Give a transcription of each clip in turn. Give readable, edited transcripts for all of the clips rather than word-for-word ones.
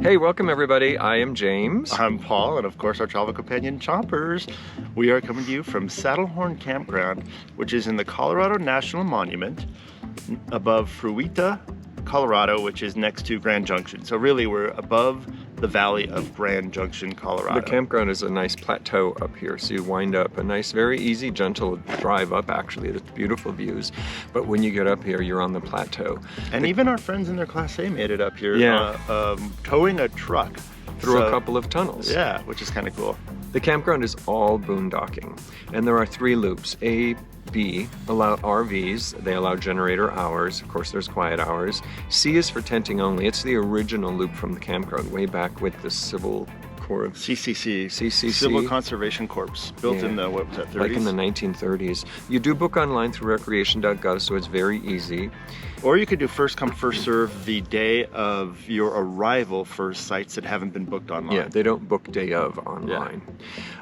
Hey, welcome everybody. I am James. I'm Paul, and of course our travel companion Chompers. We are coming to you from Saddlehorn Campground, which is in the Colorado National Monument above Fruita, Colorado, which is next to Grand Junction. So really we're above the valley of Grand Junction, Colorado. The campground is a nice plateau up here, so you wind up a nice, very easy, gentle drive up actually. It's beautiful views, but when you get up here, you're on the plateau. And even our friends in their Class A made it up here, towing a truck. Through a couple of tunnels. Yeah, which is kind of cool. The campground is all boondocking, and there are 3 loops. A, B allow RVs, they allow generator hours, of course there's quiet hours. C is for tenting only. It's the original loop from the campground, way back with the Civil Corps of CCC, Civil Conservation Corps, built in the, what was that, 30s? Like in the 1930s. You do book online through recreation.gov, so it's very easy. Or you could do first come, first serve the day of your arrival for sites that haven't been booked online. Yeah, they don't book day of online.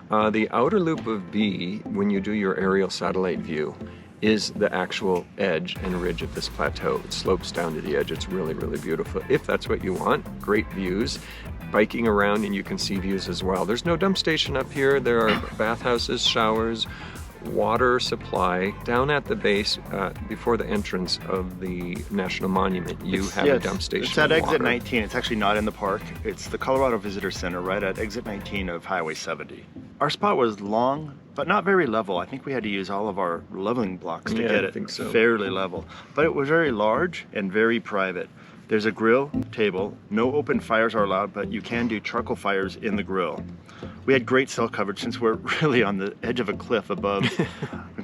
Yeah. The outer loop of B, when you do your aerial satellite view, is the actual edge and ridge of this plateau. It slopes down to the edge. It's really, really beautiful. If that's what you want, great views. Biking around and you can see views as well. There's no dump station up here. There are bathhouses, showers, water supply. Down at the base, before the entrance of the National Monument, you have a dump station. It's at exit 19. It's actually not in the park. It's the Colorado Visitor Center right at exit 19 of Highway 70. Our spot was long, but not very level. I think we had to use all of our leveling blocks to get it fairly level. But it was very large and very private. There's a grill table. No open fires are allowed, but you can do charcoal fires in the grill. We had great cell coverage since we're really on the edge of a cliff above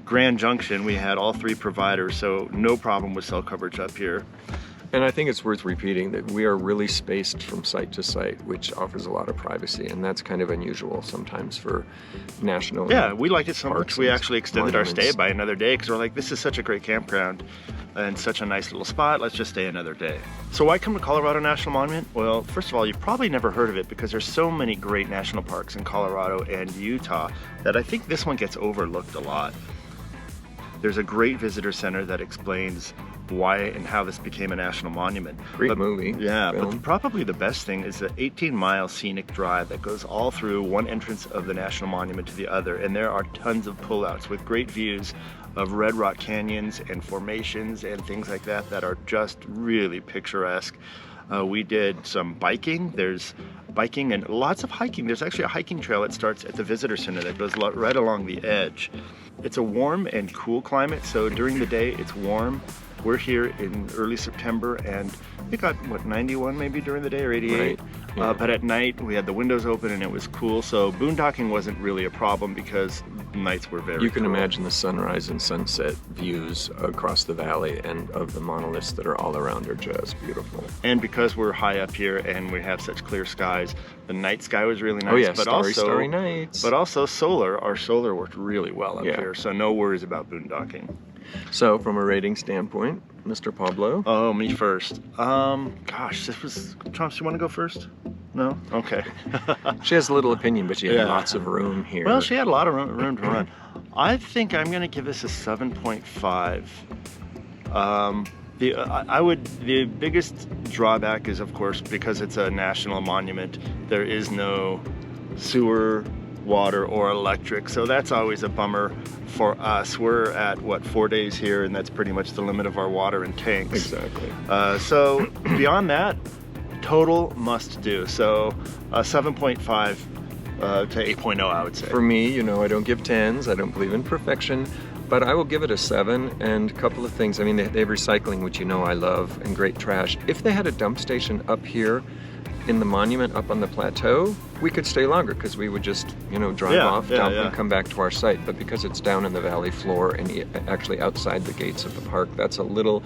Grand Junction. We had all 3 providers, so no problem with cell coverage up here. And I think it's worth repeating that we are really spaced from site to site, which offers a lot of privacy, and that's kind of unusual sometimes for national. Yeah, we liked it so much we actually extended our stay by another day because we're like, this is such a great campground and such a nice little spot, let's just stay another day. So why come to Colorado National Monument? Well, first of all, you've probably never heard of it because there's so many great national parks in Colorado and Utah that I think this one gets overlooked a lot. There's a great visitor center that explains why and how this became a national monument. Great movie. Yeah, but probably the best thing is the 18-mile scenic drive that goes all through one entrance of the national monument to the other, and there are tons of pullouts with great views of red rock canyons and formations and things like that that are just really picturesque. We did some biking. There's biking and lots of hiking. There's actually a hiking trail that starts at the visitor center that goes right along the edge. It's a warm and cool climate, so during the day it's warm. We're here in early September and it got, what, 91 maybe during the day, or 88? Right. Yeah. But at night we had the windows open and it was cool, so boondocking wasn't really a problem because nights were very cool. You can imagine the sunrise and sunset views across the valley and of the monoliths that are all around are just beautiful. And because we're high up here and we have such clear skies, the night sky was really nice. Oh yeah, but starry nights. But also solar, our solar worked really well up here, so no worries about boondocking. So, from a rating standpoint, Mr. Pablo? Oh, me first. Gosh, this was... Chomps, you want to go first? No? Okay. She has a little opinion, but she had lots of room here. Well, she had a lot of room to run. I think I'm going to give this a 7.5. The biggest drawback is, of course, because it's a national monument, there is no sewer, water, or electric, so that's always a bummer for us. We're at, what, 4 days here, and that's pretty much the limit of our water and tanks. Exactly. So beyond that, total must do. So 7.5 to 8.0, I would say. For me, you know, I don't give 10s, I don't believe in perfection, but I will give it a 7, and a couple of things. I mean, they have recycling, which you know I love, and great trash. If they had a dump station up here in the monument up on the plateau, we could stay longer because we would just, you know, drive off, dump, and come back to our site. But because it's down in the valley floor and actually outside the gates of the park, that's a little...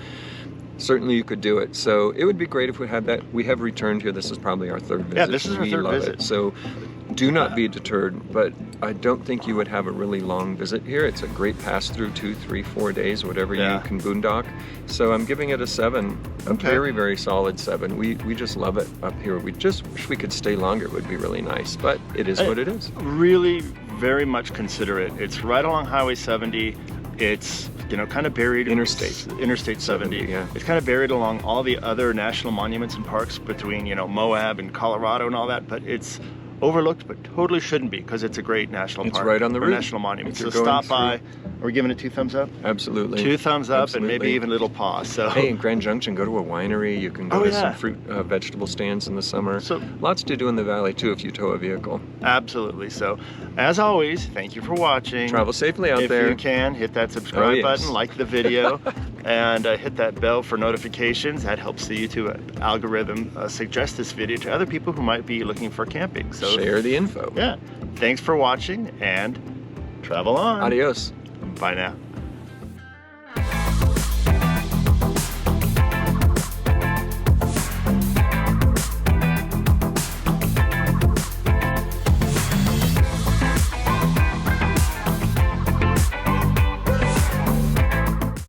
Certainly you could do it. So it would be great if we had that. We have returned here. This is probably our 3rd visit. Yeah, this is our 3rd visit. It. So do not be deterred, but I don't think you would have a really long visit here. It's a great pass through, 2, 3, 4 days, whatever you can boondock. So I'm giving it a 7, a very, very solid 7. We just love it up here. We just wish we could stay longer. It would be really nice, but it is what it is. Really very much consider it. It's right along Highway 70. It's, you know, kind of buried Interstate 70. yeah. It's kind of buried along all the other national monuments and parks between, you know, Moab and Colorado and all that, but it's overlooked, but totally shouldn't be, because it's a great national park. It's right on the or route. national monument. If So you're going stop through. by. Are we giving it 2 thumbs up? Absolutely. 2 thumbs up, Absolutely. and maybe even a little paw. So Hey, in Grand Junction, go to a winery. You can go Oh, to yeah. some fruit, vegetable stands in the summer. So- Lots to do in the valley too if you tow a vehicle. absolutely. So as always, thank you for watching. Travel safely out if there. you can, hit that subscribe Oh, yes. button, like the video, and hit that bell for notifications. That helps the YouTube algorithm suggest this video to other people who might be looking for camping. So Share the info. yeah, thanks for watching, and travel on. Adios. Bye now.